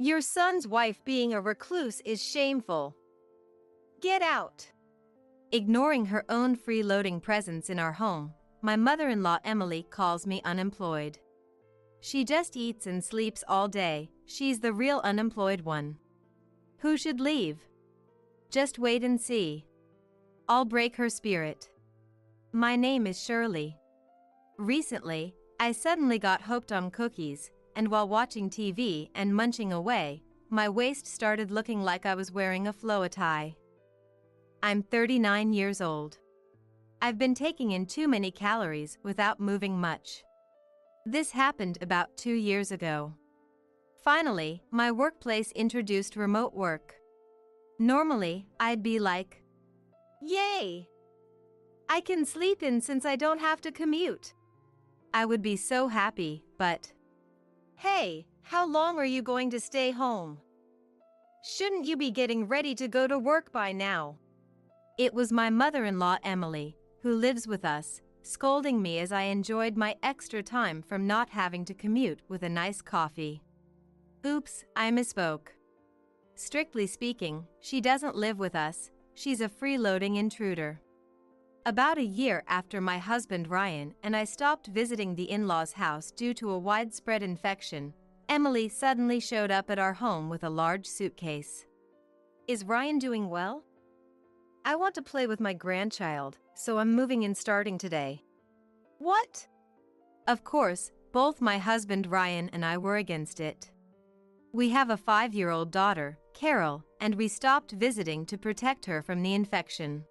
Your son's wife being a recluse is shameful. Get out. Ignoring her own freeloading presence in our home, my mother-in-law Emily calls me unemployed. She just eats and sleeps all day. She's the real unemployed one. Who should leave? Just wait and see. I'll break her spirit. My name is Shirley. Recently, I suddenly got hooked on cookies, and while watching TV and munching away, my waist started looking like I was wearing a floa tie. I'm 39 years old. I've been taking in too many calories without moving much. This happened about 2 years ago. Finally, my workplace introduced remote work. Normally, I'd be like, "Yay! I can sleep in since I don't have to commute." I would be so happy, but hey, how long are you going to stay home? Shouldn't you be getting ready to go to work by now? It was my mother-in-law Emily, who lives with us, scolding me as I enjoyed my extra time from not having to commute with a nice coffee. Oops, I misspoke. Strictly speaking, she doesn't live with us, she's a freeloading intruder. About a year after my husband Ryan and I stopped visiting the in-laws' house due to a widespread infection, Emily suddenly showed up at our home with a large suitcase. Is Ryan doing well? I want to play with my grandchild, so I'm moving in starting today. What? Of course, both my husband Ryan and I were against it. We have a 5-year-old daughter, Carol, and we stopped visiting to protect her from the infection.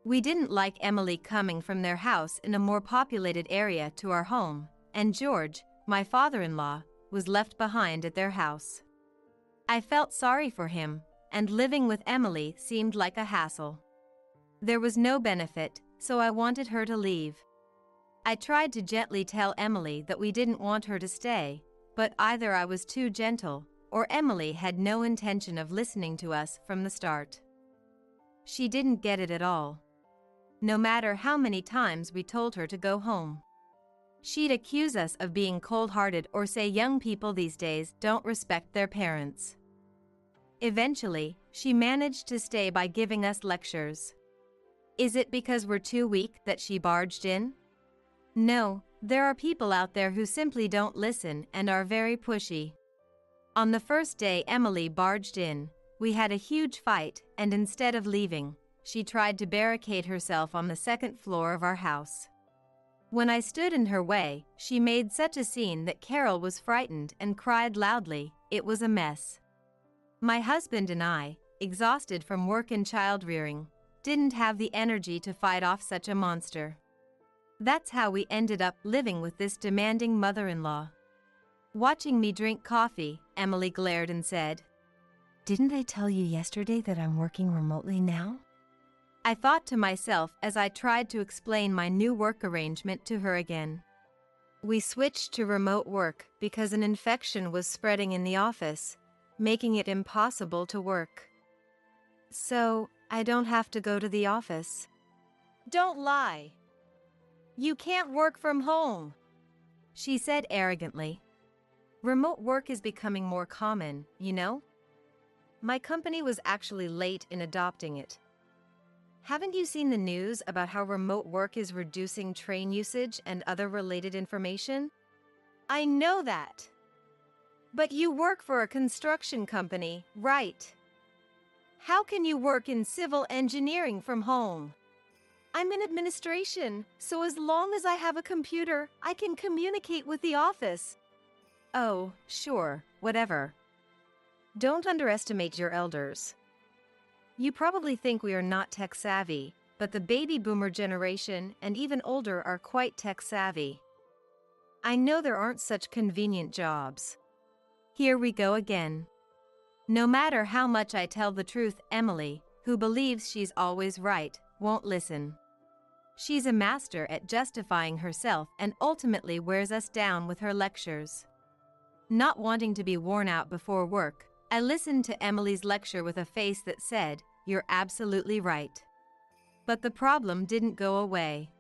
We didn't like Emily coming from their house in a more populated area to our home, and George, my father-in-law, was left behind at their house. I felt sorry for him, and living with Emily seemed like a hassle. There was no benefit, so I wanted her to leave. I tried to gently tell Emily that we didn't want her to stay, but either I was too gentle, or Emily had no intention of listening to us from the start. She didn't get it at all. No matter how many times we told her to go home. She'd accuse us of being cold-hearted or say young people these days don't respect their parents. Eventually, she managed to stay by giving us lectures. Is it because we're too weak that she barged in? No, there are people out there who simply don't listen and are very pushy. On the first day Emily barged in, we had a huge fight, and instead of leaving, she tried to barricade herself on the second floor of our house. When I stood in her way, she made such a scene that Carol was frightened and cried loudly. It was a mess. My husband and I, exhausted from work and child-rearing, didn't have the energy to fight off such a monster. That's how we ended up living with this demanding mother-in-law. Watching me drink coffee, Emily glared and said, "Didn't I tell you yesterday that I'm working remotely now?" I thought to myself as I tried to explain my new work arrangement to her again. We switched to remote work because an infection was spreading in the office, making it impossible to work. So, I don't have to go to the office. Don't lie. You can't work from home, she said arrogantly. Remote work is becoming more common, you know? My company was actually late in adopting it. Haven't you seen the news about how remote work is reducing train usage and other related information? I know that. But you work for a construction company, right? How can you work in civil engineering from home? I'm in administration, so as long as I have a computer, I can communicate with the office. Oh, sure, whatever. Don't underestimate your elders. You probably think we are not tech-savvy, but the baby boomer generation and even older are quite tech-savvy. I know there aren't such convenient jobs. Here we go again. No matter how much I tell the truth, Emily, who believes she's always right, won't listen. She's a master at justifying herself and ultimately wears us down with her lectures. Not wanting to be worn out before work, I listened to Emily's lecture with a face that said, "You're absolutely right." But the problem didn't go away.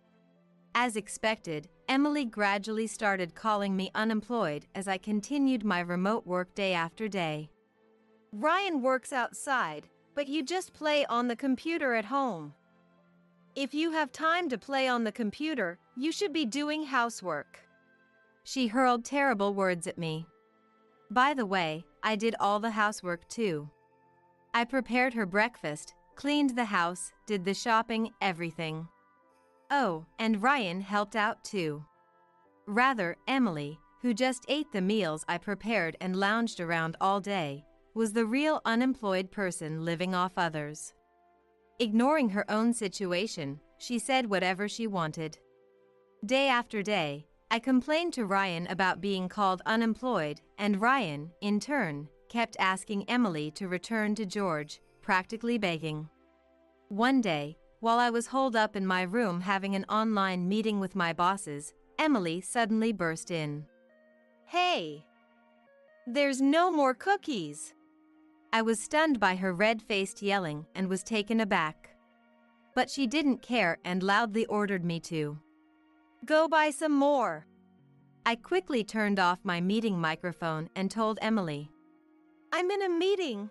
As expected, Emily gradually started calling me unemployed as I continued my remote work day after day. Ryan works outside, but you just play on the computer at home. If you have time to play on the computer, you should be doing housework. She hurled terrible words at me. By the way, I did all the housework too. I prepared her breakfast, cleaned the house, did the shopping, everything. Oh, and Ryan helped out too. Rather, Emily, who just ate the meals I prepared and lounged around all day, was the real unemployed person living off others. Ignoring her own situation, she said whatever she wanted. Day after day, I complained to Ryan about being called unemployed, and Ryan, in turn, kept asking Emily to return to George, practically begging. One day, while I was holed up in my room having an online meeting with my bosses, Emily suddenly burst in. "Hey! There's no more cookies!" I was stunned by her red-faced yelling and was taken aback. But she didn't care and loudly ordered me to go buy some more. I quickly turned off my meeting microphone and told Emily, "I'm in a meeting.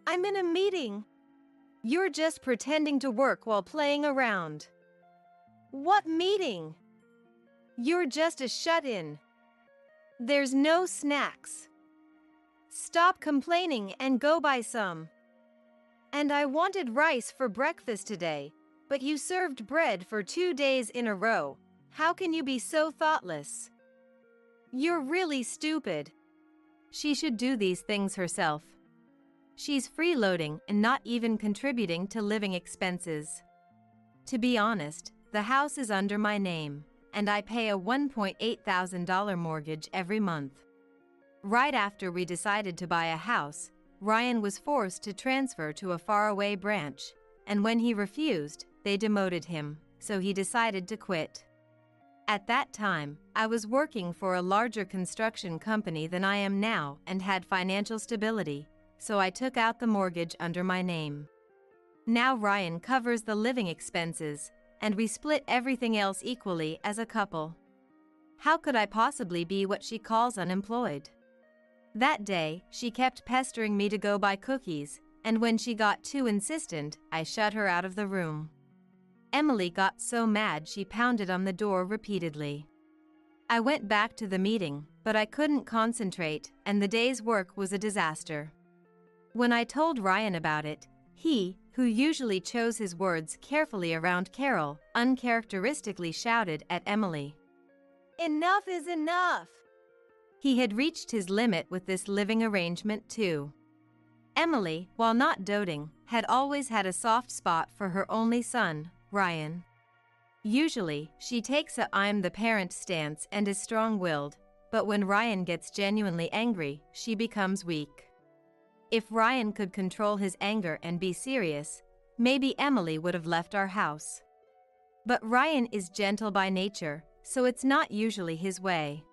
I'm in a meeting. You're just pretending to work while playing around." "What meeting? You're just a shut-in. There's no snacks. Stop complaining and go buy some. And I wanted rice for breakfast today, but you served bread for 2 days in a row. How can you be so thoughtless? You're really stupid." She should do these things herself. She's freeloading and not even contributing to living expenses. To be honest, the house is under my name, and I pay a $1.8 thousand mortgage every month. Right after we decided to buy a house, Ryan was forced to transfer to a faraway branch, and when he refused, they demoted him, so he decided to quit. At that time, I was working for a larger construction company than I am now and had financial stability, so I took out the mortgage under my name. Now Ryan covers the living expenses, and we split everything else equally as a couple. How could I possibly be what she calls unemployed? That day, she kept pestering me to go buy cookies, and when she got too insistent, I shut her out of the room. Emily got so mad she pounded on the door repeatedly. I went back to the meeting, but I couldn't concentrate, and the day's work was a disaster. When I told Ryan about it, he, who usually chose his words carefully around Carol, uncharacteristically shouted at Emily, "Enough is enough!" He had reached his limit with this living arrangement too. Emily, while not doting, had always had a soft spot for her only son, Ryan. Usually, she takes a "I'm the parent" stance and is strong-willed, but when Ryan gets genuinely angry, she becomes weak. If Ryan could control his anger and be serious, maybe Emily would have left our house. But Ryan is gentle by nature, so it's not usually his way.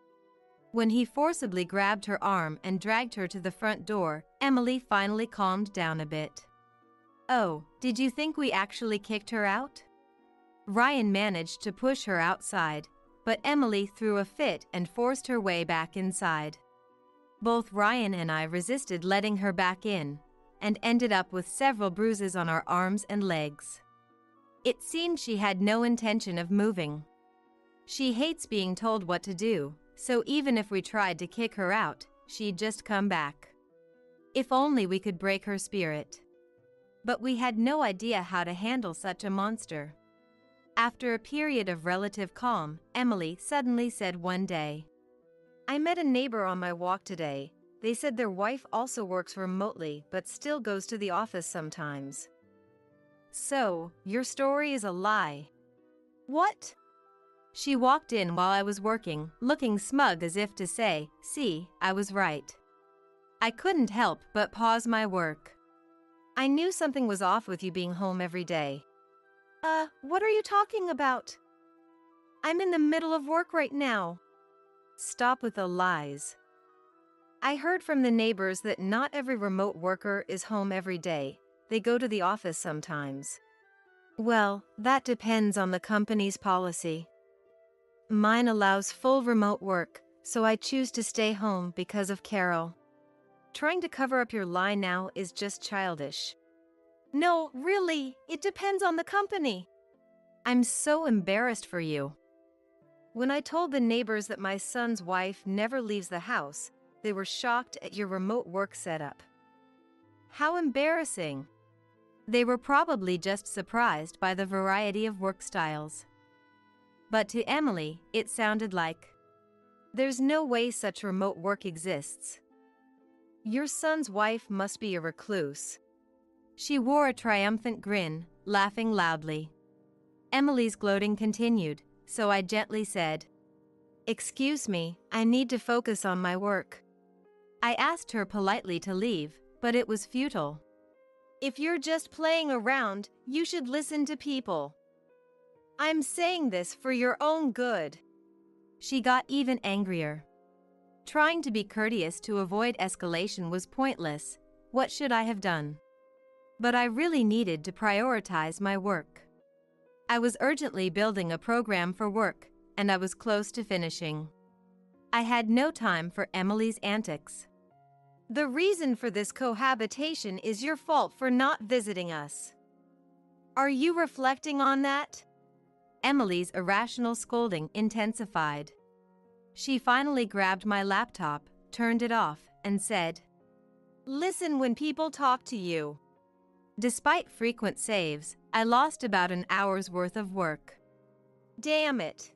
When he forcibly grabbed her arm and dragged her to the front door, Emily finally calmed down a bit. "Oh, did you think we actually kicked her out?" Ryan managed to push her outside, but Emily threw a fit and forced her way back inside. Both Ryan and I resisted letting her back in, and ended up with several bruises on our arms and legs. It seemed she had no intention of moving. She hates being told what to do, so even if we tried to kick her out, she'd just come back. If only we could break her spirit. But we had no idea how to handle such a monster. After a period of relative calm, Emily suddenly said one day, "I met a neighbor on my walk today. They said their wife also works remotely but still goes to the office sometimes." "So, your story is a lie." "What?" She walked in while I was working, looking smug as if to say, "See, I was right." I couldn't help but pause my work. "I knew something was off with you being home every day." What are you talking about? I'm in the middle of work right now." "Stop with the lies." "I heard from the neighbors that not every remote worker is home every day. They go to the office sometimes." "Well, that depends on the company's policy. Mine allows full remote work, so I choose to stay home because of Carol." Trying to cover up your lie now is just childish. No, really, it depends on the company. I'm so embarrassed for you. When I told the neighbors that my son's wife never leaves the house, they were shocked at your remote work setup. How embarrassing. They were probably just surprised by the variety of work styles. But to Emily, it sounded like, there's no way such remote work exists. Your son's wife must be a recluse. She wore a triumphant grin, laughing loudly. Emily's gloating continued, so I gently said, "Excuse me, I need to focus on my work." I asked her politely to leave, but it was futile. If you're just playing around, you should listen to people. I'm saying this for your own good. She got even angrier. Trying to be courteous to avoid escalation was pointless. What should I have done? But I really needed to prioritize my work. I was urgently building a program for work, and I was close to finishing. I had no time for Emily's antics. The reason for this cohabitation is your fault for not visiting us. Are you reflecting on that? Emily's irrational scolding intensified. She finally grabbed my laptop, turned it off, and said, "Listen when people talk to you." Despite frequent saves, I lost about an hour's worth of work. Damn it.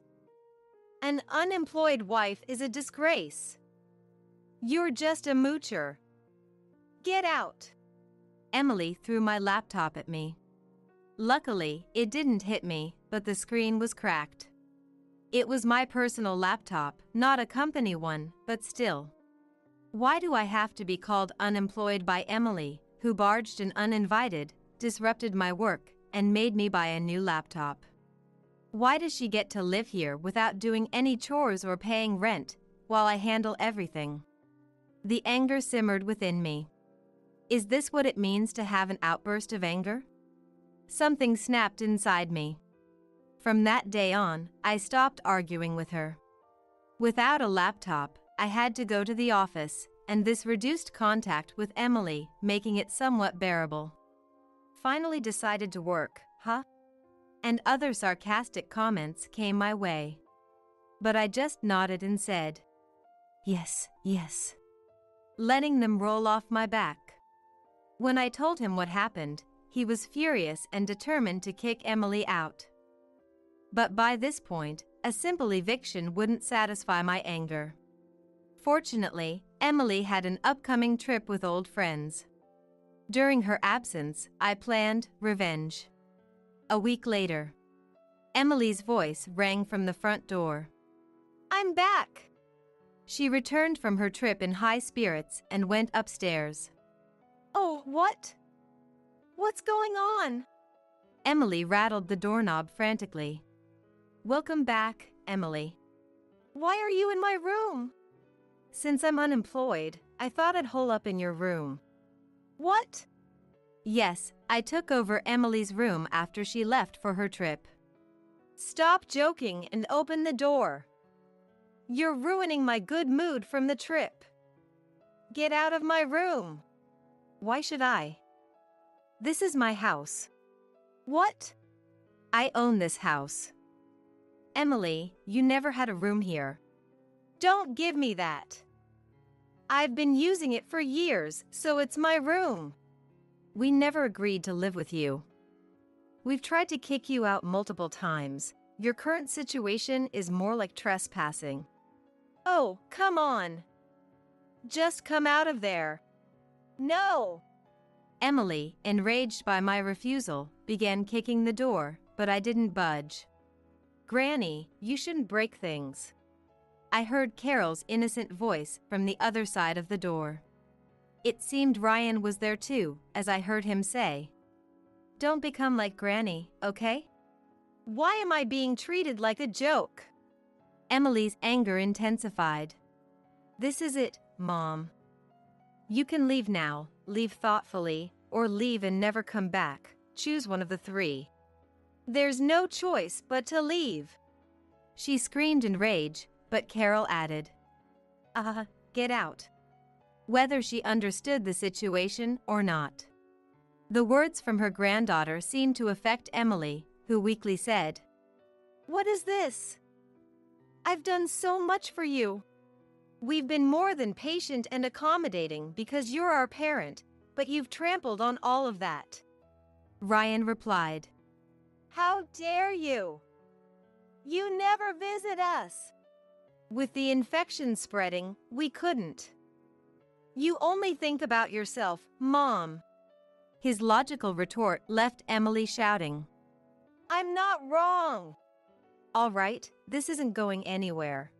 An unemployed wife is a disgrace. You're just a moocher. Get out. Emily threw my laptop at me. Luckily, it didn't hit me, but the screen was cracked. It was my personal laptop, not a company one, but still. Why do I have to be called unemployed by Emily, who barged in uninvited, disrupted my work, and made me buy a new laptop? Why does she get to live here without doing any chores or paying rent, while I handle everything? The anger simmered within me. Is this what it means to have an outburst of anger? Something snapped inside me. From that day on, I stopped arguing with her. Without a laptop, I had to go to the office, and this reduced contact with Emily, making it somewhat bearable. Finally decided to work, huh? And other sarcastic comments came my way. But I just nodded and said, "Yes, yes," letting them roll off my back. When I told him what happened, he was furious and determined to kick Emily out. But by this point, a simple eviction wouldn't satisfy my anger. Fortunately, Emily had an upcoming trip with old friends. During her absence, I planned revenge. A week later, Emily's voice rang from the front door. "I'm back!" She returned from her trip in high spirits and went upstairs. "Oh, what? What's going on?" Emily rattled the doorknob frantically. "Welcome back, Emily." "Why are you in my room?" "Since I'm unemployed, I thought I'd hole up in your room." "What?" "Yes, I took over Emily's room after she left for her trip." "Stop joking and open the door. You're ruining my good mood from the trip. Get out of my room." "Why should I? This is my house." "What?" "I own this house." "Emily, you never had a room here." "Don't give me that. I've been using it for years, so it's my room." "We never agreed to live with you. We've tried to kick you out multiple times. Your current situation is more like trespassing." "Oh, come on. Just come out of there." "No." Emily, enraged by my refusal, began kicking the door, but I didn't budge. "Granny, you shouldn't break things." I heard Carol's innocent voice from the other side of the door. It seemed Ryan was there too, as I heard him say, "Don't become like Granny, okay?" "Why am I being treated like a joke?" Emily's anger intensified. "This is it, Mom. You can leave now, leave thoughtfully, or leave and never come back. Choose one of the three." "There's no choice but to leave." She screamed in rage, but Carol added, Get out." whether she understood the situation or not. The words from her granddaughter seemed to affect Emily, who weakly said, "What is this? I've done so much for you. We've been more than patient and accommodating because you're our parent, but you've trampled on all of that." Ryan replied, "How dare you? You never visit us. With the infection spreading, we couldn't. You only think about yourself, Mom." His logical retort left Emily shouting, "I'm not wrong." "All right, this isn't going anywhere."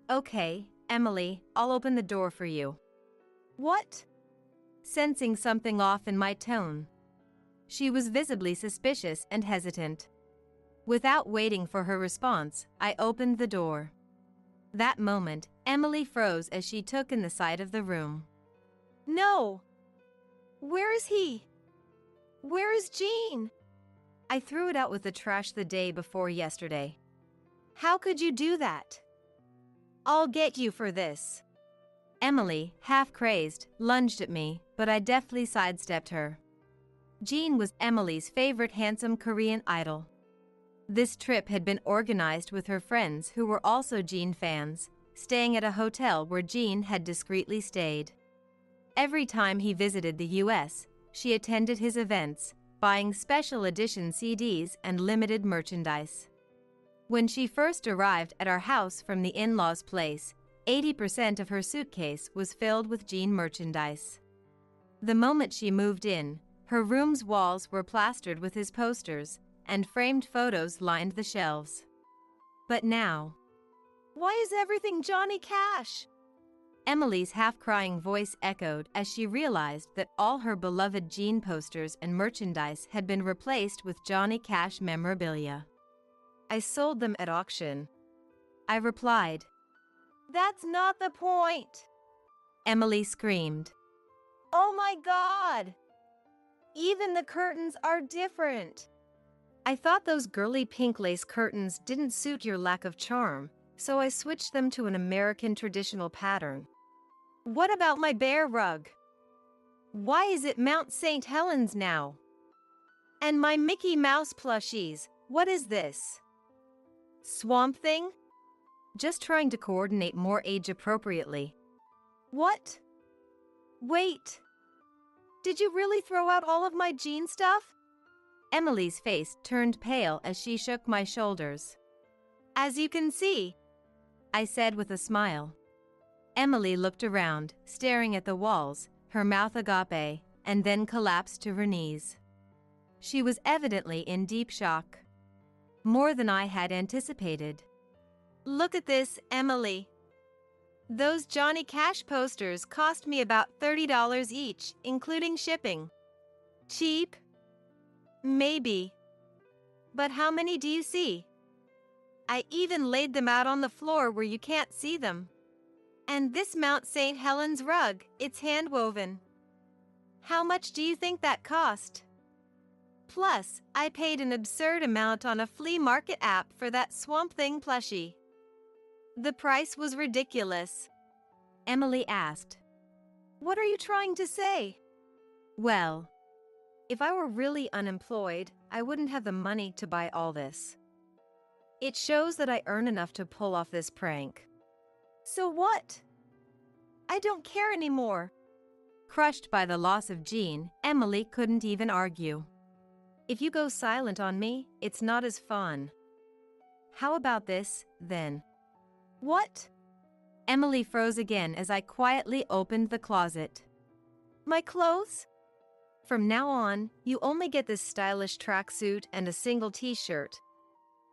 "Okay, Emily, I'll open the door for you." "What?" Sensing something off in my tone. She was visibly suspicious and hesitant. Without waiting for her response, I opened the door. That moment, Emily froze as she took in the sight of the room. "No! Where is he? Where is Jean?" "I threw it out with the trash the day before yesterday." "How could you do that?" "I'll get you for this." Emily, half crazed, lunged at me, but I deftly sidestepped her. Jean was Emily's favorite handsome Korean idol. This trip had been organized with her friends who were also Jean fans, staying at a hotel where Jean had discreetly stayed. Every time he visited the US, she attended his events, buying special edition CDs and limited merchandise. When she first arrived at our house from the in-laws' place, 80% of her suitcase was filled with Jean merchandise. The moment she moved in, her room's walls were plastered with his posters, and framed photos lined the shelves. But now, "Why is everything Johnny Cash?" Emily's half-crying voice echoed as she realized that all her beloved Jean posters and merchandise had been replaced with Johnny Cash memorabilia. "I sold them at auction," I replied. "That's not the point!" Emily screamed. "Oh my God! Even the curtains are different!" "I thought those girly pink lace curtains didn't suit your lack of charm, so I switched them to an American traditional pattern." "What about my bear rug? Why is it Mount St. Helens now? And my Mickey Mouse plushies, what is this? Swamp Thing?" "Just trying to coordinate more age-appropriately." "What? Wait. Did you really throw out all of my Jean stuff?" Emily's face turned pale as she shook my shoulders. "As you can see," I said with a smile. Emily looked around, staring at the walls, her mouth agape, and then collapsed to her knees. She was evidently in deep shock. More than I had anticipated. "Look at this, Emily. Those Johnny Cash posters cost me about $30 each, including shipping. Cheap? Maybe. But how many do you see? I even laid them out on the floor where you can't see them. And this Mount St. Helens rug, it's hand-woven. How much do you think that cost? Plus, I paid an absurd amount on a flea market app for that Swamp Thing plushie." "The price was ridiculous," Emily asked. "What are you trying to say?" "Well, if I were really unemployed, I wouldn't have the money to buy all this. It shows that I earn enough to pull off this prank." "So what? I don't care anymore." Crushed by the loss of Jean, Emily couldn't even argue. "If you go silent on me, it's not as fun. How about this, then?" "What?" Emily froze again as I quietly opened the closet. "My clothes? From now on, you only get this stylish tracksuit and a single t-shirt."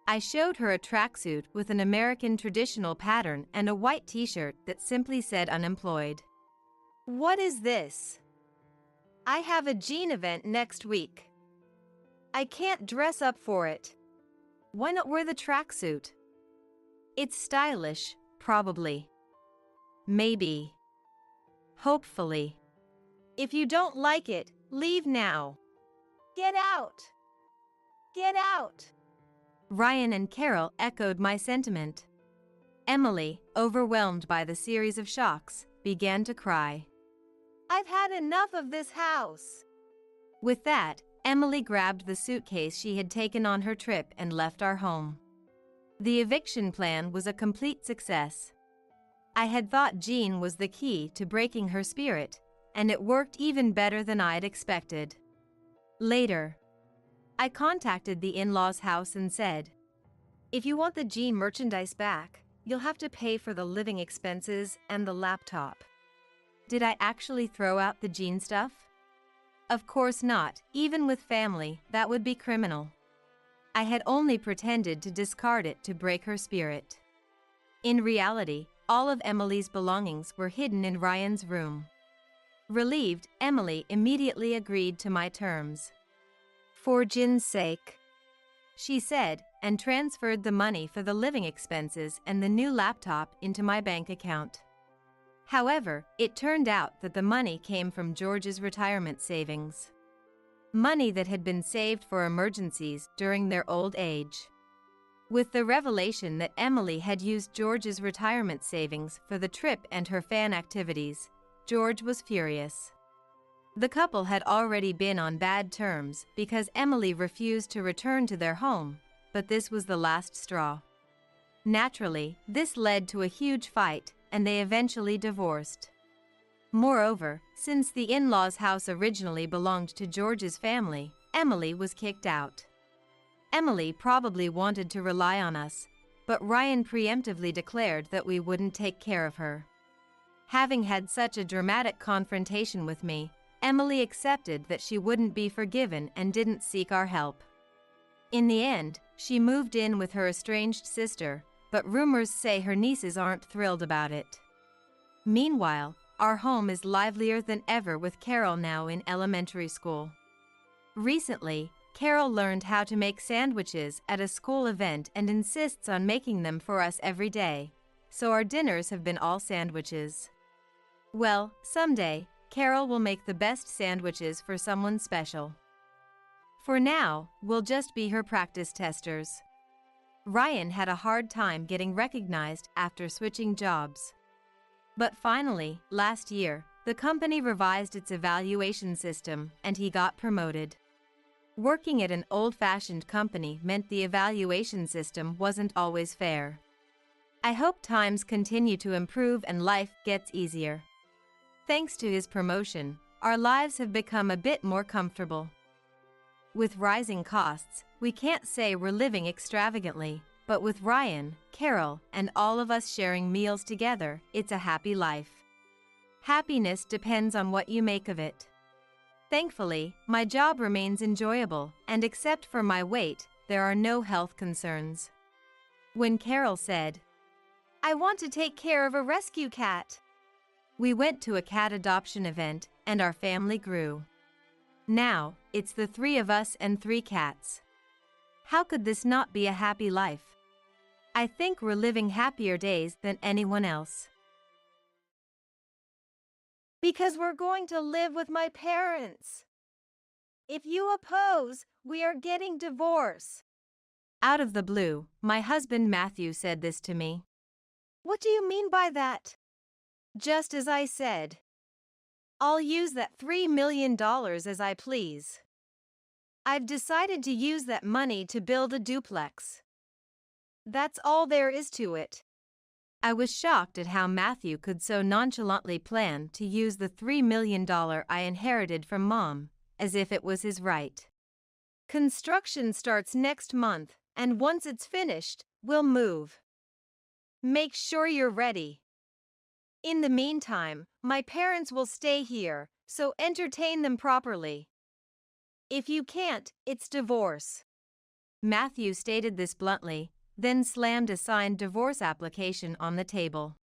I showed her a tracksuit with an American traditional pattern and a white t-shirt that simply said unemployed. "What is this? I have a Jean event next week. I can't dress up for it. Why not wear the tracksuit? It's stylish, probably. Maybe. Hopefully. If you don't like it, leave now. Get out! Get out!" Ryan and Carol echoed my sentiment. Emily, overwhelmed by the series of shocks, began to cry. "I've had enough of this house." With that, Emily grabbed the suitcase she had taken on her trip and left our home. The eviction plan was a complete success. I had thought Jean was the key to breaking her spirit, and it worked even better than I'd expected. Later, I contacted the in-laws' house and said, "If you want the Jean merchandise back, you'll have to pay for the living expenses and the laptop." Did I actually throw out the Jean stuff? Of course not. Even with family, that would be criminal. I had only pretended to discard it to break her spirit. In reality, all of Emily's belongings were hidden in Ryan's room. Relieved, Emily immediately agreed to my terms. "For Jin's sake," she said, and transferred the money for the living expenses and the new laptop into my bank account. However, it turned out that the money came from George's retirement savings. Money that had been saved for emergencies during their old age. With the revelation that Emily had used George's retirement savings for the trip and her fan activities, George was furious. The couple had already been on bad terms because Emily refused to return to their home, but this was the last straw. Naturally, this led to a huge fight, and they eventually divorced. Moreover, since the in-laws' house originally belonged to George's family, Emily was kicked out. Emily probably wanted to rely on us, but Ryan preemptively declared that we wouldn't take care of her. Having had such a dramatic confrontation with me, Emily accepted that she wouldn't be forgiven and didn't seek our help. In the end, she moved in with her estranged sister, but rumors say her nieces aren't thrilled about it. Meanwhile, our home is livelier than ever with Carol now in elementary school. Recently, Carol learned how to make sandwiches at a school event and insists on making them for us every day, so our dinners have been all sandwiches. Well, someday, Carol will make the best sandwiches for someone special. For now, we'll just be her practice testers. Ryan had a hard time getting recognized after switching jobs. But finally, last year, the company revised its evaluation system and he got promoted. Working at an old-fashioned company meant the evaluation system wasn't always fair. I hope times continue to improve and life gets easier. Thanks to his promotion, our lives have become a bit more comfortable. With rising costs, we can't say we're living extravagantly, but with Ryan, Carol, and all of us sharing meals together, it's a happy life. Happiness depends on what you make of it. Thankfully, my job remains enjoyable, and except for my weight, there are no health concerns. When Carol said, "I want to take care of a rescue cat," we went to a cat adoption event, and our family grew. Now, it's the three of us and 3 cats. How could this not be a happy life? I think we're living happier days than anyone else. Because we're going to live with my parents. If you oppose, we are getting divorced. Out of the blue, my husband Matthew said this to me. What do you mean by that? Just as I said. I'll use that $3 million as I please. I've decided to use that money to build a duplex. That's all there is to it. I was shocked at how Matthew could so nonchalantly plan to use the $3 million I inherited from Mom, as if it was his right. Construction starts next month, and once it's finished, we'll move. Make sure you're ready. In the meantime, my parents will stay here, so entertain them properly. If you can't, it's divorce. Matthew stated this bluntly, then slammed a signed divorce application on the table.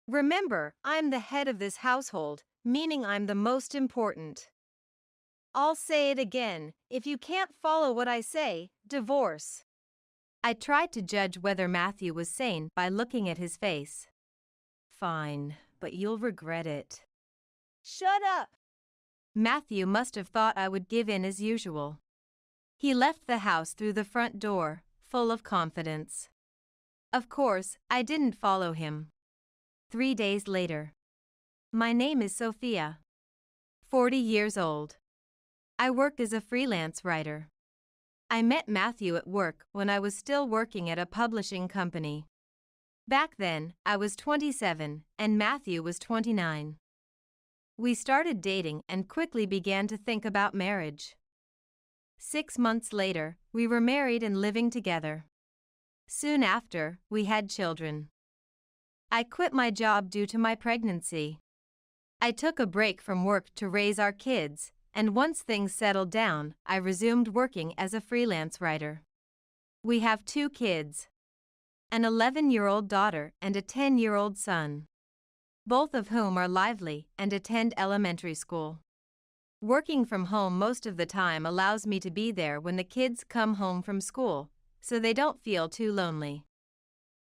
Remember, I'm the head of this household, meaning I'm the most important. I'll say it again, if you can't follow what I say, divorce. I tried to judge whether Matthew was sane by looking at his face. Fine, but you'll regret it. Shut up! Matthew must have thought I would give in as usual. He left the house through the front door, full of confidence. Of course, I didn't follow him. 3 days later. My name is Sophia. 40 years old. I work as a freelance writer. I met Matthew at work when I was still working at a publishing company. Back then, I was 27 and Matthew was 29. We started dating and quickly began to think about marriage. 6 months later, we were married and living together. Soon after, we had children. I quit my job due to my pregnancy. I took a break from work to raise our kids, and once things settled down, I resumed working as a freelance writer. We have 2 kids, an 11-year-old daughter and a 10-year-old son, both of whom are lively and attend elementary school. Working from home most of the time allows me to be there when the kids come home from school, so they don't feel too lonely.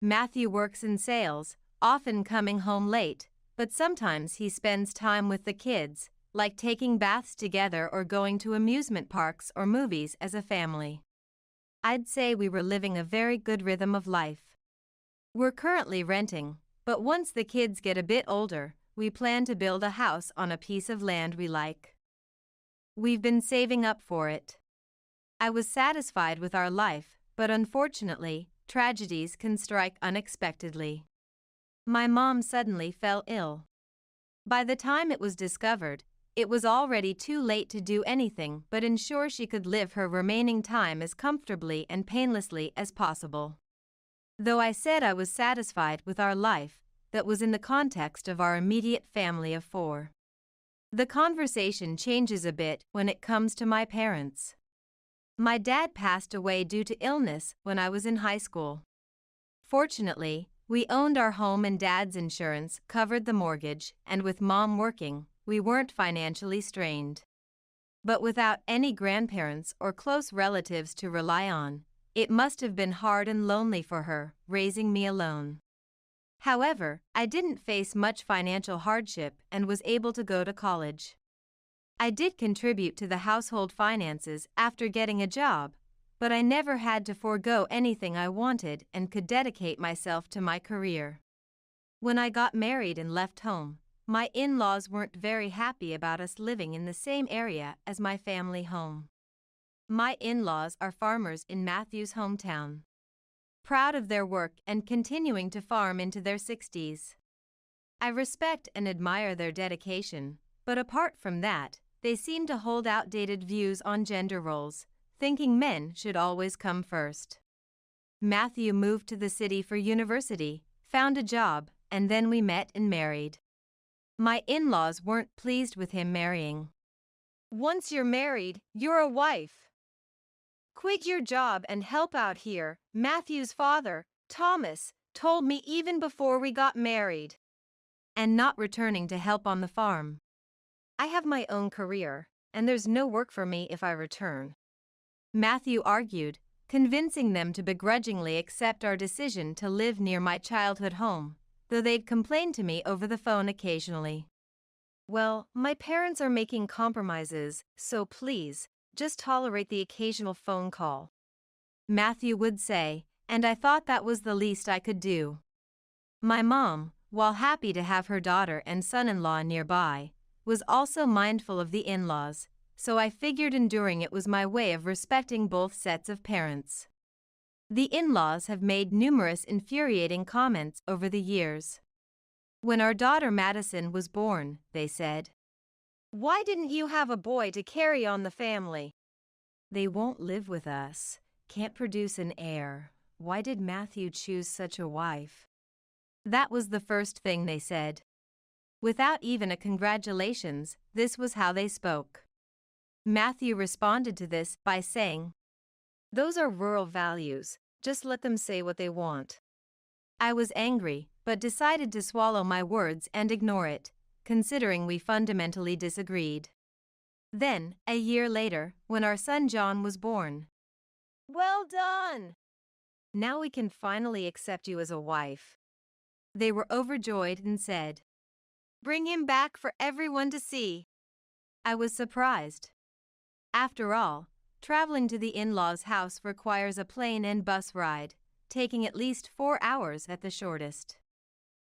Matthew works in sales, often coming home late, but sometimes he spends time with the kids, like taking baths together or going to amusement parks or movies as a family. I'd say we were living a very good rhythm of life. We're currently renting, but once the kids get a bit older, we plan to build a house on a piece of land we like. We've been saving up for it. I was satisfied with our life, but unfortunately, tragedies can strike unexpectedly. My mom suddenly fell ill. By the time it was discovered, it was already too late to do anything but ensure she could live her remaining time as comfortably and painlessly as possible. Though I said I was satisfied with our life, that was in the context of our immediate family of 4. The conversation changes a bit when it comes to my parents. My dad passed away due to illness when I was in high school. Fortunately, we owned our home and Dad's insurance covered the mortgage, and with Mom working, we weren't financially strained. But without any grandparents or close relatives to rely on, it must have been hard and lonely for her, raising me alone. However, I didn't face much financial hardship and was able to go to college. I did contribute to the household finances after getting a job, but I never had to forego anything I wanted and could dedicate myself to my career. When I got married and left home, my in-laws weren't very happy about us living in the same area as my family home. My in-laws are farmers in Matthew's hometown, proud of their work and continuing to farm into their 60s. I respect and admire their dedication, but apart from that, they seem to hold outdated views on gender roles, thinking men should always come first. Matthew moved to the city for university, found a job, and then we met and married. My in-laws weren't pleased with him marrying. Once you're married, you're a wife. Quit your job and help out here, Matthew's father, Thomas, told me even before we got married. And not returning to help on the farm. I have my own career, and there's no work for me if I return. Matthew argued, convincing them to begrudgingly accept our decision to live near my childhood home, though they'd complain to me over the phone occasionally. Well, my parents are making compromises, so please, just tolerate the occasional phone call, Matthew would say, and I thought that was the least I could do. My mom, while happy to have her daughter and son-in-law nearby, was also mindful of the in-laws, so I figured enduring it was my way of respecting both sets of parents. The in-laws have made numerous infuriating comments over the years. When our daughter Madison was born, they said, "Why didn't you have a boy to carry on the family? They won't live with us, can't produce an heir. Why did Matthew choose such a wife?" That was the first thing they said. Without even a congratulations, this was how they spoke. Matthew responded to this by saying, "Those are rural values, just let them say what they want." I was angry, but decided to swallow my words and ignore it, considering we fundamentally disagreed. Then, a year later, when our son John was born. "Well done! Now we can finally accept you as a wife." They were overjoyed and said, "Bring him back for everyone to see." I was surprised. After all, traveling to the in-laws' house requires a plane and bus ride, taking at least 4 hours at the shortest.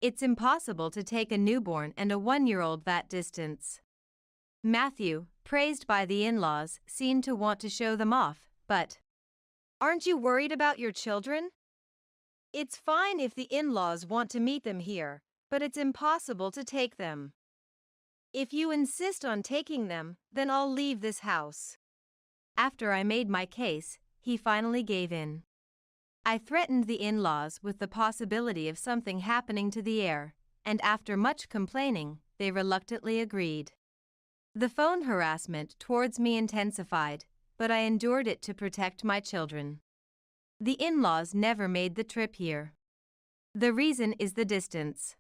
It's impossible to take a newborn and a 1-year-old that distance. Matthew, praised by the in-laws, seemed to want to show them off, but aren't you worried about your children? It's fine if the in-laws want to meet them here, but it's impossible to take them. If you insist on taking them, then I'll leave this house. After I made my case, he finally gave in. I threatened the in-laws with the possibility of something happening to the heir, and after much complaining, they reluctantly agreed. The phone harassment towards me intensified, but I endured it to protect my children. The in-laws never made the trip here. The reason is the distance.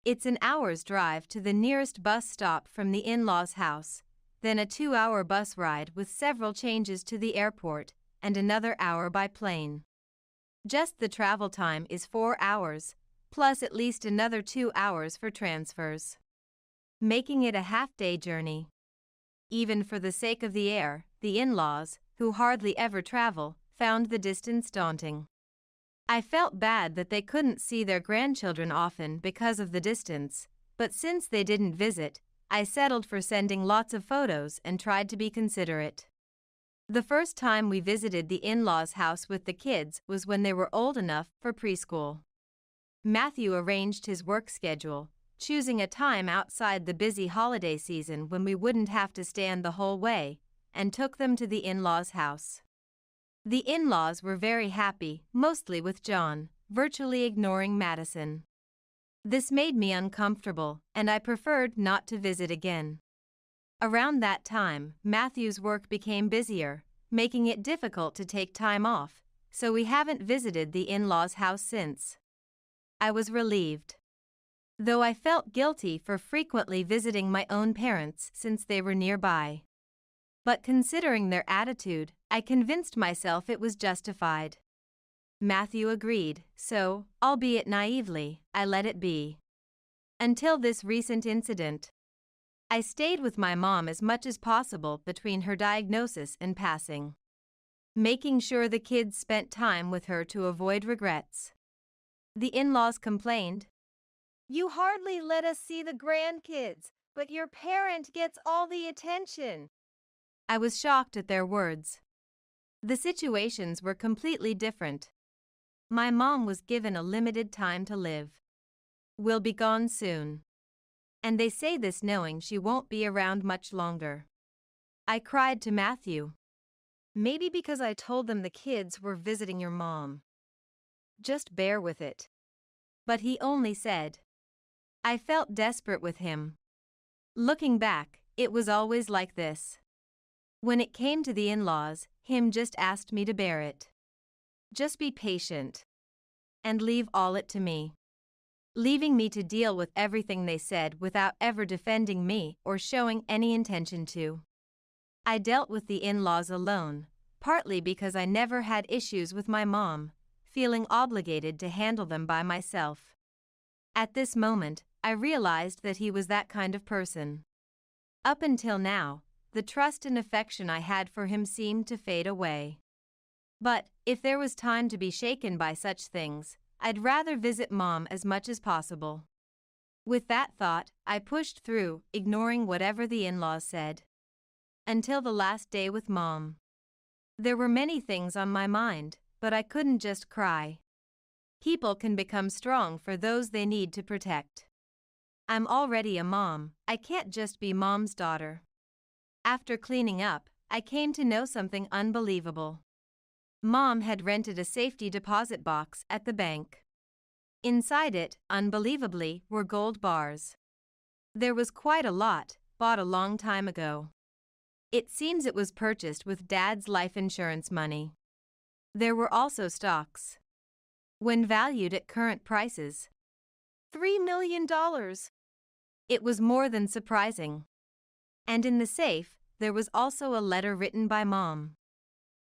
It's an hour's drive to the nearest bus stop from the in-laws' house, then a 2-hour bus ride with several changes to the airport, and another hour by plane. Just the travel time is 4 hours, plus at least another 2 hours for transfers, making it a half-day journey. Even for the sake of the heir, the in-laws, who hardly ever travel, found the distance daunting. I felt bad that they couldn't see their grandchildren often because of the distance, but since they didn't visit, I settled for sending lots of photos and tried to be considerate. The first time we visited the in-laws' house with the kids was when they were old enough for preschool. Matthew arranged his work schedule, choosing a time outside the busy holiday season when we wouldn't have to stand the whole way, and took them to the in-laws' house. The in-laws were very happy, mostly with John, virtually ignoring Madison. This made me uncomfortable, and I preferred not to visit again. Around that time, Matthew's work became busier, making it difficult to take time off, so we haven't visited the in-laws' house since. I was relieved, though I felt guilty for frequently visiting my own parents since they were nearby. But considering their attitude, I convinced myself it was justified. Matthew agreed, so, albeit naively, I let it be. Until this recent incident. I stayed with my mom as much as possible between her diagnosis and passing, making sure the kids spent time with her to avoid regrets. The in-laws complained, "You hardly let us see the grandkids, but your parent gets all the attention." I was shocked at their words. The situations were completely different. My mom was given a limited time to live. We'll be gone soon. And they say this knowing she won't be around much longer. I cried to Matthew. "Maybe because I told them the kids were visiting your mom. Just bear with it." But he only said, I felt desperate with him. Looking back, it was always like this. When it came to the in-laws, him just asked me to bear it. Just be patient. And leave all it to me. Leaving me to deal with everything they said without ever defending me or showing any intention to. I dealt with the in-laws alone, partly because I never had issues with my mom, feeling obligated to handle them by myself. At this moment, I realized that he was that kind of person. Up until now, the trust and affection I had for him seemed to fade away. But, if there was time to be shaken by such things, I'd rather visit Mom as much as possible. With that thought, I pushed through, ignoring whatever the in-laws said. Until the last day with Mom. There were many things on my mind, but I couldn't just cry. People can become strong for those they need to protect. I'm already a mom, I can't just be Mom's daughter. After cleaning up, I came to know something unbelievable. Mom had rented a safety deposit box at the bank. Inside it, unbelievably, were gold bars. There was quite a lot, bought a long time ago. It seems it was purchased with Dad's life insurance money. There were also stocks. When valued at current prices, $3 million. It was more than surprising. And in the safe, there was also a letter written by Mom.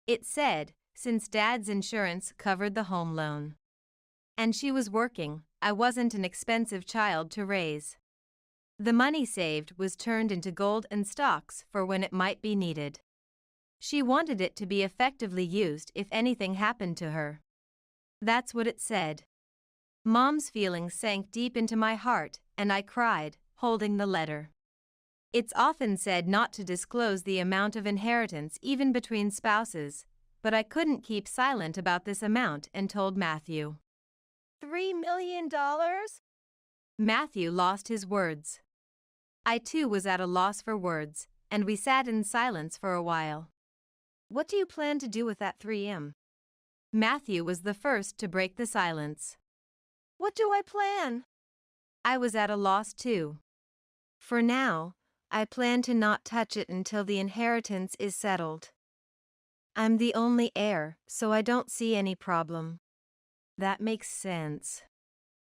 It said, since Dad's insurance covered the home loan, and she was working, I wasn't an expensive child to raise. The money saved was turned into gold and stocks for when it might be needed. She wanted it to be effectively used if anything happened to her. That's what it said. Mom's feelings sank deep into my heart, and I cried, holding the letter. It's often said not to disclose the amount of inheritance even between spouses, but I couldn't keep silent about this amount and told Matthew. $3 million? Matthew lost his words. I too was at a loss for words, and we sat in silence for a while. What do you plan to do with that 3M? Matthew was the first to break the silence. What do I plan? I was at a loss too. For now, I plan to not touch it until the inheritance is settled. I'm the only heir, so I don't see any problem. That makes sense,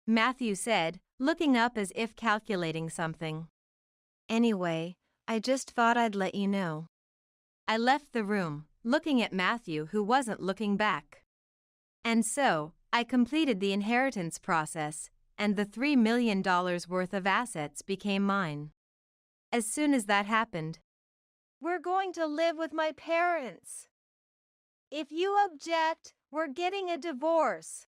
Matthew said, looking up as if calculating something. Anyway, I just thought I'd let you know. I left the room, looking at Matthew who wasn't looking back. And so, I completed the inheritance process, and the $3 million worth of assets became mine. As soon as that happened, We're going to live with my parents. If you object, we're getting a divorce.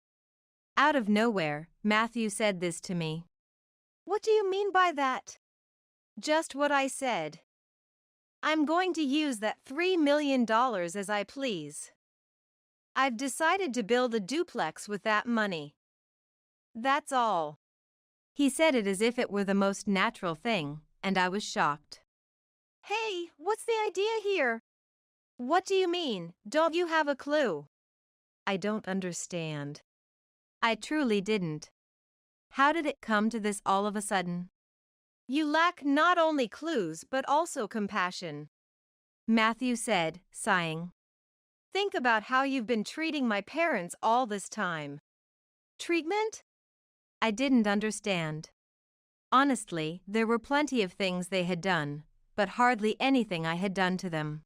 Out of nowhere, Matthew said this to me. What do you mean by that? Just what I said. I'm going to use that $3 million as I please. I've decided to build a duplex with that money. That's all. He said it as if it were the most natural thing, and I was shocked. Hey, what's the idea here? What do you mean? Don't you have a clue? I don't understand. I truly didn't. How did it come to this all of a sudden? You lack not only clues but also compassion, Matthew said, sighing. Think about how you've been treating my parents all this time. Treatment? I didn't understand. Honestly, there were plenty of things they had done, but hardly anything I had done to them.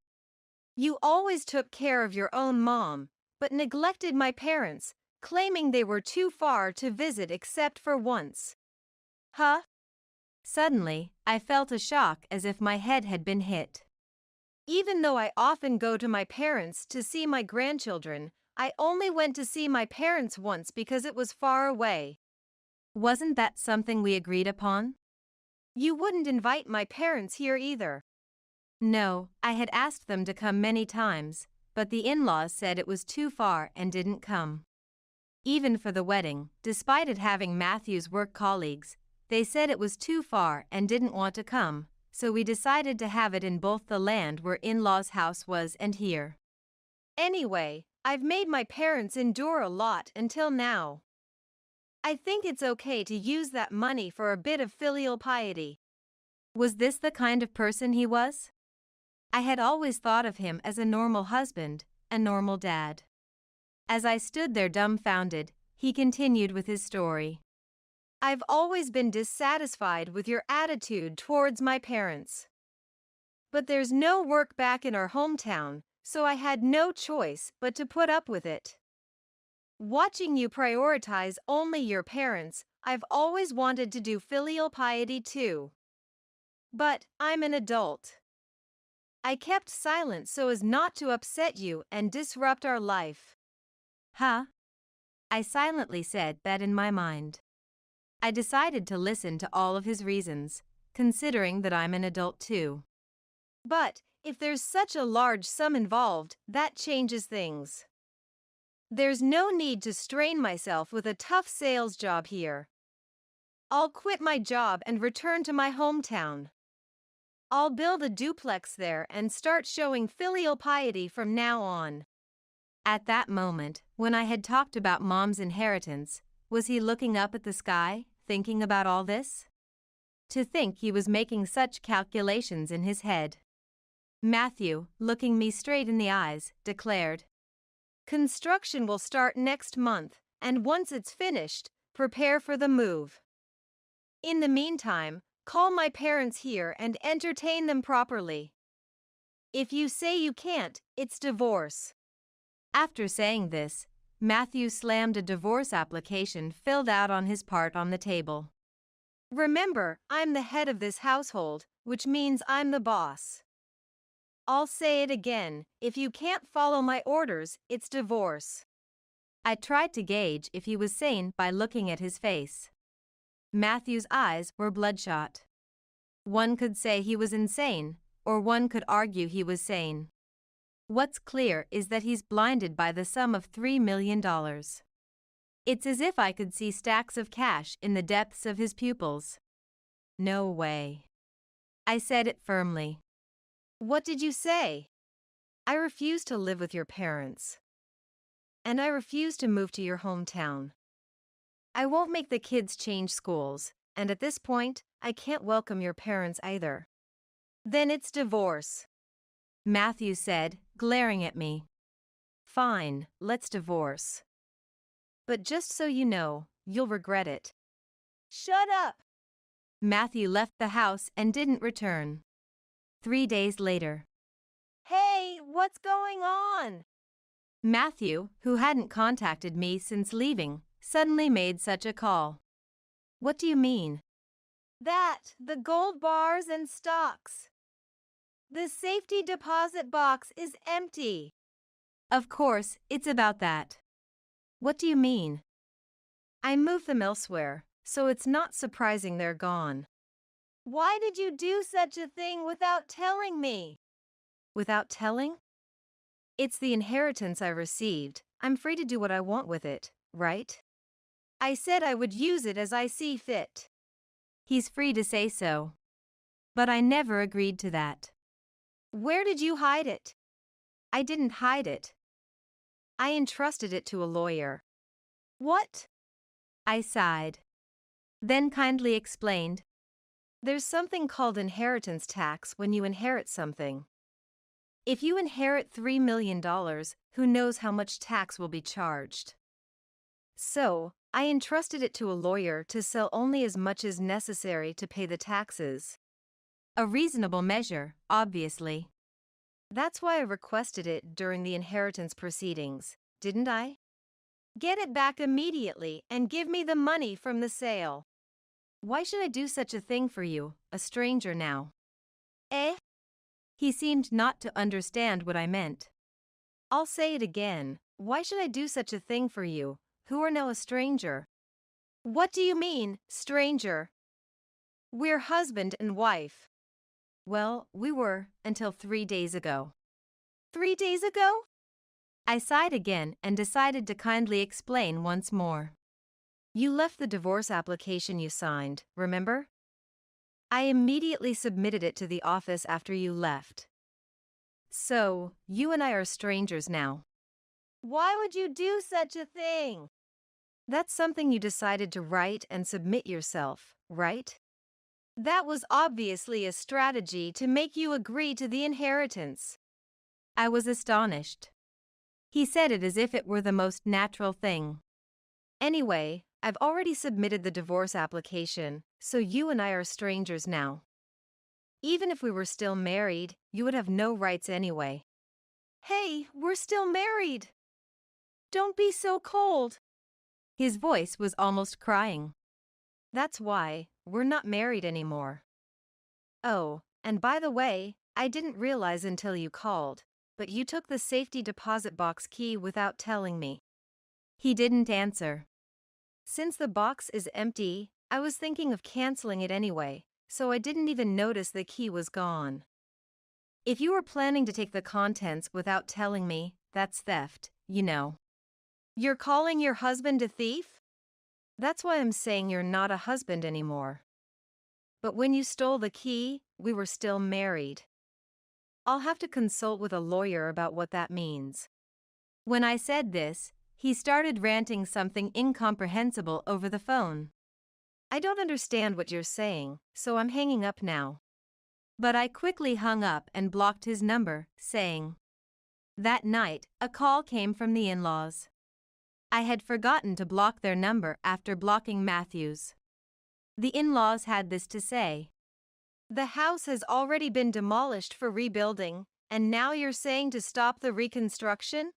You always took care of your own mom, but neglected my parents, claiming they were too far to visit except for once. Huh? Suddenly, I felt a shock as if my head had been hit. Even though I often go to my parents to see my grandchildren, I only went to see my parents once because it was far away. Wasn't that something we agreed upon? You wouldn't invite my parents here either. No, I had asked them to come many times, but the in-laws said it was too far and didn't come. Even for the wedding, despite it having Matthew's work colleagues, they said it was too far and didn't want to come, so we decided to have it in both the land where in-laws' house was and here. Anyway, I've made my parents endure a lot until now. I think it's okay to use that money for a bit of filial piety. Was this the kind of person he was? I had always thought of him as a normal husband, a normal dad. As I stood there dumbfounded, he continued with his story. I've always been dissatisfied with your attitude towards my parents. But there's no work back in our hometown, so I had no choice but to put up with it. Watching you prioritize only your parents, I've always wanted to do filial piety too. But I'm an adult. I kept silent so as not to upset you and disrupt our life. Huh? I silently said that in my mind. I decided to listen to all of his reasons, considering that I'm an adult too. But if there's such a large sum involved, that changes things. There's no need to strain myself with a tough sales job here. I'll quit my job and return to my hometown. I'll build a duplex there and start showing filial piety from now on. At that moment, when I had talked about Mom's inheritance, was he looking up at the sky, thinking about all this? To think he was making such calculations in his head. Matthew, looking me straight in the eyes, declared, Construction will start next month, and once it's finished, prepare for the move. In the meantime, call my parents here and entertain them properly. If you say you can't, it's divorce. After saying this, Matthew slammed a divorce application filled out on his part on the table. Remember, I'm the head of this household, which means I'm the boss. I'll say it again, if you can't follow my orders, it's divorce. I tried to gauge if he was sane by looking at his face. Matthew's eyes were bloodshot. One could say he was insane, or one could argue he was sane. What's clear is that he's blinded by the sum of $3 million. It's as if I could see stacks of cash in the depths of his pupils. No way. I said it firmly. What did you say? I refuse to live with your parents. And I refuse to move to your hometown. I won't make the kids change schools, and at this point, I can't welcome your parents either. Then it's divorce, Matthew said, glaring at me. Fine, let's divorce. But just so you know, you'll regret it. Shut up! Matthew left the house and didn't return. 3 days later. Hey, what's going on? Matthew, who hadn't contacted me since leaving, suddenly made such a call. What do you mean? The gold bars and stocks. The safety deposit box is empty. Of course, it's about that. What do you mean? I moved them elsewhere, so it's not surprising they're gone. Why did you do such a thing without telling me? Without telling? It's the inheritance I received. I'm free to do what I want with it, right? I said I would use it as I see fit. He's free to say so. But I never agreed to that. Where did you hide it? I didn't hide it. I entrusted it to a lawyer. What? I sighed. Then kindly explained. There's something called inheritance tax when you inherit something. If you inherit $3 million, who knows how much tax will be charged? So, I entrusted it to a lawyer to sell only as much as necessary to pay the taxes. A reasonable measure, obviously. That's why I requested it during the inheritance proceedings, didn't I? Get it back immediately and give me the money from the sale. Why should I do such a thing for you, a stranger now? Eh? He seemed not to understand what I meant. I'll say it again. Why should I do such a thing for you, who are now a stranger? What do you mean, stranger? We're husband and wife. Well, we were, until 3 days ago. 3 days ago? I sighed again and decided to kindly explain once more. You left the divorce application you signed, remember? I immediately submitted it to the office after you left. So, you and I are strangers now. Why would you do such a thing? That's something you decided to write and submit yourself, right? That was obviously a strategy to make you agree to the inheritance. I was astonished. He said it as if it were the most natural thing. Anyway, I've already submitted the divorce application, so you and I are strangers now. Even if we were still married, you would have no rights anyway. Hey, we're still married! Don't be so cold. His voice was almost crying. That's why, we're not married anymore. Oh, and by the way, I didn't realize until you called, but you took the safety deposit box key without telling me. He didn't answer. Since the box is empty, I was thinking of canceling it anyway, so I didn't even notice the key was gone. If you were planning to take the contents without telling me, that's theft, you know. You're calling your husband a thief? That's why I'm saying you're not a husband anymore. But when you stole the key, we were still married. I'll have to consult with a lawyer about what that means. When I said this, he started ranting something incomprehensible over the phone. I don't understand what you're saying, so I'm hanging up now. But I quickly hung up and blocked his number, saying. That night, a call came from the in-laws. I had forgotten to block their number after blocking Matthew's. The in-laws had this to say. The house has already been demolished for rebuilding, and now you're saying to stop the reconstruction?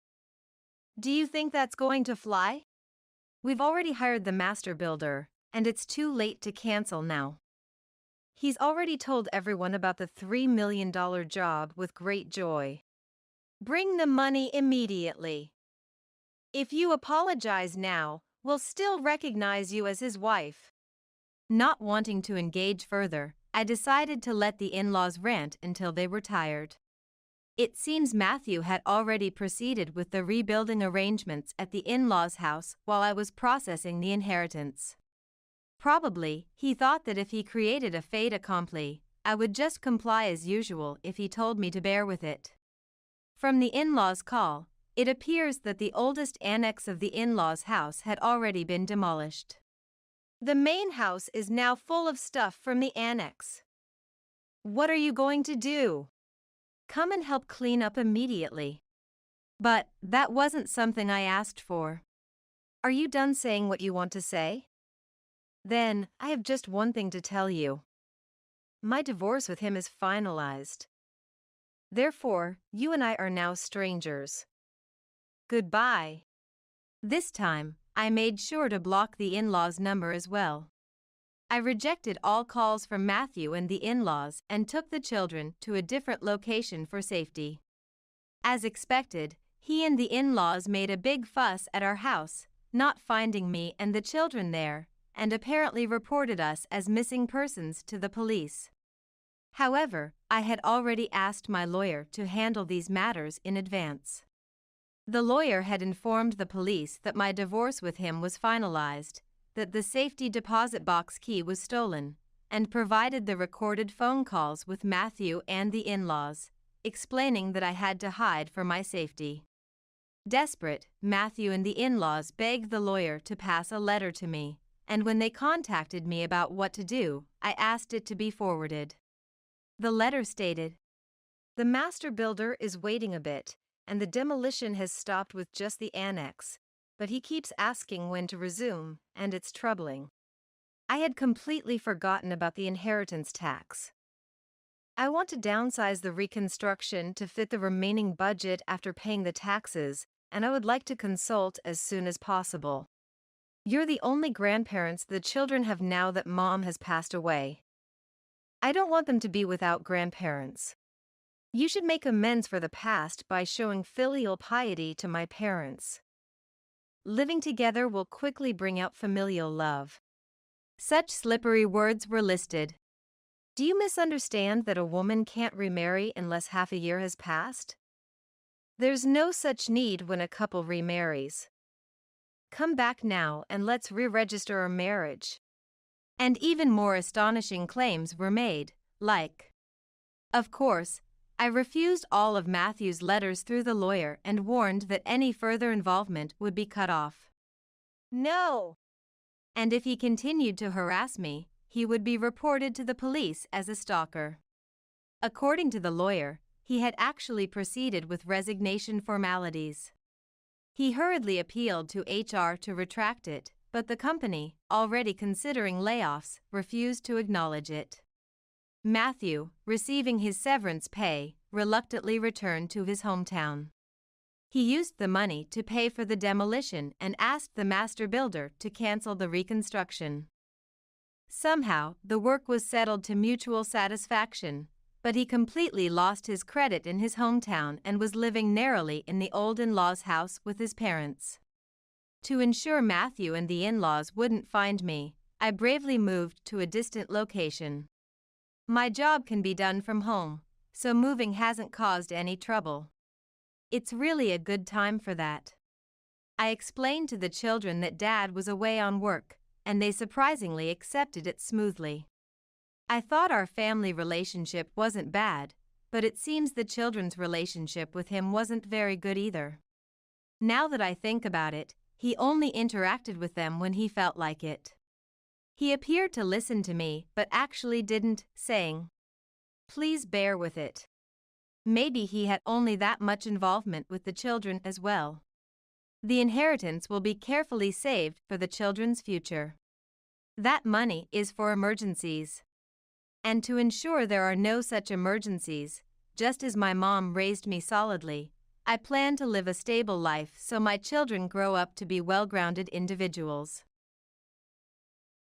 Do you think that's going to fly? We've already hired the master builder, and it's too late to cancel now. He's already told everyone about the $3 million job with great joy. Bring the money immediately. If you apologize now, we'll still recognize you as his wife. Not wanting to engage further, I decided to let the in-laws rant until they were tired. It seems Matthew had already proceeded with the rebuilding arrangements at the in-laws' house while I was processing the inheritance. Probably, he thought that if he created a fait accompli, I would just comply as usual if he told me to bear with it. From the in-laws' call, it appears that the oldest annex of the in-laws' house had already been demolished. The main house is now full of stuff from the annex. What are you going to do? Come and help clean up immediately. But that wasn't something I asked for. Are you done saying what you want to say? Then, I have just one thing to tell you. My divorce with him is finalized. Therefore, you and I are now strangers. Goodbye. This time, I made sure to block the in-laws' number as well. I rejected all calls from Matthew and the in-laws and took the children to a different location for safety. As expected, he and the in-laws made a big fuss at our house, not finding me and the children there, and apparently reported us as missing persons to the police. However, I had already asked my lawyer to handle these matters in advance. The lawyer had informed the police that my divorce with him was finalized, that the safety deposit box key was stolen, and provided the recorded phone calls with Matthew and the in-laws, explaining that I had to hide for my safety. Desperate, Matthew and the in-laws begged the lawyer to pass a letter to me, and when they contacted me about what to do, I asked it to be forwarded. The letter stated, "The master builder is waiting a bit, and the demolition has stopped with just the annex, but he keeps asking when to resume, and it's troubling. I had completely forgotten about the inheritance tax. I want to downsize the reconstruction to fit the remaining budget after paying the taxes, and I would like to consult as soon as possible. You're the only grandparents the children have now that mom has passed away. I don't want them to be without grandparents. You should make amends for the past by showing filial piety to my parents. Living together will quickly bring out familial love." Such slippery words were listed. Do you misunderstand that a woman can't remarry unless half a year has passed? There's no such need when a couple remarries. Come back now and let's re-register our marriage. And even more astonishing claims were made, like, of course, I refused all of Matthew's letters through the lawyer and warned that any further involvement would be cut off. No! And if he continued to harass me, he would be reported to the police as a stalker. According to the lawyer, he had actually proceeded with resignation formalities. He hurriedly appealed to HR to retract it, but the company, already considering layoffs, refused to acknowledge it. Matthew, receiving his severance pay, reluctantly returned to his hometown. He used the money to pay for the demolition and asked the master builder to cancel the reconstruction. Somehow, the work was settled to mutual satisfaction, but he completely lost his credit in his hometown and was living narrowly in the old in-laws' house with his parents. To ensure Matthew and the in-laws wouldn't find me, I bravely moved to a distant location. My job can be done from home, so moving hasn't caused any trouble. It's really a good time for that. I explained to the children that Dad was away on work, and they surprisingly accepted it smoothly. I thought our family relationship wasn't bad, but it seems the children's relationship with him wasn't very good either. Now that I think about it, he only interacted with them when he felt like it. He appeared to listen to me but actually didn't, saying, "Please bear with it." Maybe he had only that much involvement with the children as well. The inheritance will be carefully saved for the children's future. That money is for emergencies. And to ensure there are no such emergencies, just as my mom raised me solidly, I plan to live a stable life so my children grow up to be well-grounded individuals.